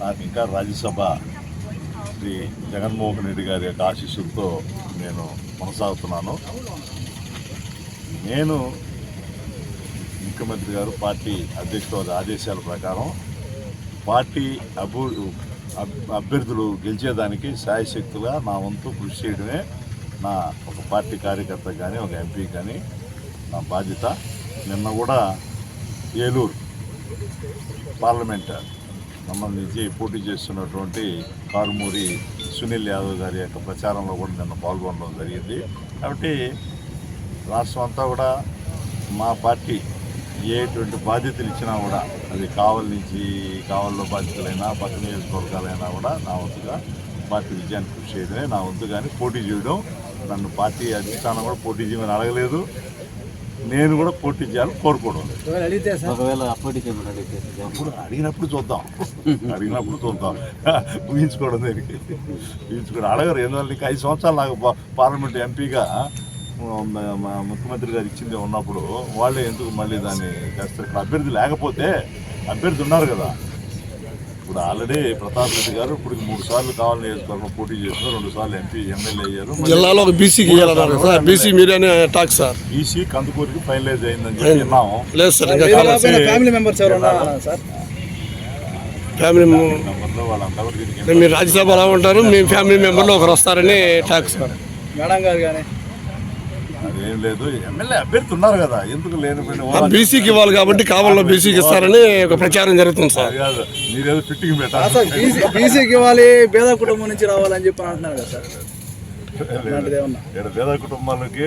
నాకు ఇంకా రాజ్యసభ శ్రీ జగన్మోహన్ రెడ్డి గారి యొక్క ఆశీస్సులతో నేను కొనసాగుతున్నాను. నేను ముఖ్యమంత్రి గారు పార్టీ అధ్యక్షుల ఆదేశాల ప్రకారం పార్టీ అభ్యర్థులు గెలిచేదానికి శాయశక్తులుగా నా వంతు కృషి చేయడమే నా ఒక పార్టీ కార్యకర్త కానీ ఒక ఎంపీ కానీ నా బాధ్యత. నిన్న కూడా ఏలూరు పార్లమెంట్ సంబంధించి పోటీ చేస్తున్నటువంటి కారుమూరి సునీల్ యాదవ్ గారి యొక్క ప్రచారంలో కూడా నిన్న పాల్గొనడం జరిగింది. కాబట్టి రాష్ట్రం అంతా కూడా మా పార్టీ ఏటువంటి బాధ్యతలు ఇచ్చినా కూడా అది కావల్లో బాధ్యతలైనా పక్క నియోజకవర్గాలైనా కూడా నా వంతుగా పార్టీ విజయాన్ని కృషి చేయడమే నా వంతు. కానీ పోటీ చేయడం నన్ను పార్టీ అధిష్టానం కూడా పోటీ చేయమని అడగలేదు, నేను కూడా పోటీ చేయాలని కోరుకోవడం. అప్పుడు అడిగినప్పుడు చూద్దాం ఊహించుకోవడం దానికి ఊహించుకోవడం అడగరు. ఎందువల్ల నీకు 5 సంవత్సరాలు నాకు పార్లమెంట్ ఎంపీగా ముఖ్యమంత్రి గారు ఇచ్చింది ఉన్నప్పుడు వాళ్ళే ఎందుకు మళ్ళీ దాన్ని చేస్తారు? ఇక్కడ అభ్యర్థి లేకపోతే అభ్యర్థి ఉన్నారు కదా. ఇప్పుడు ఆల్రెడీ ప్రతాప్ రెడ్డి గారు ఇప్పుడు 3 సార్లు కావాలని నియోజకవర్గం పోటీ చేస్తున్నారు, 2 సార్లు ఎంపీ ఎమ్మెల్యే అయ్యారు. జిల్లాలో బీసీ కందుకూరికి ఫైనలైజ్ అయిందని చెప్పి విన్నాము. మీరు రాజ్యసభ అలా ఉంటారు, మీ ఫ్యామిలీ మెంబర్లో ఒకరు వస్తారని టాక్ సార్. మేడం గారు కానీ అదేం లేదు, ఎమ్మెల్యే అభ్యర్థి ఉన్నారు కదా, ఎందుకు లేనిపోయిన బీసీకి ఇవ్వాలి కాబట్టి కావాలో బీసీకి ఇస్తారని ఒక ప్రచారం జరుగుతుంది సార్. కాదు, మీరేదో ఫిట్టింగ్ పెట్టాలి, బీసీకి ఇవ్వాలి, పేద కుటుంబం నుంచి రావాలని చెప్పి అంటున్నారు కదా సార్. పేద కుటుంబాలకి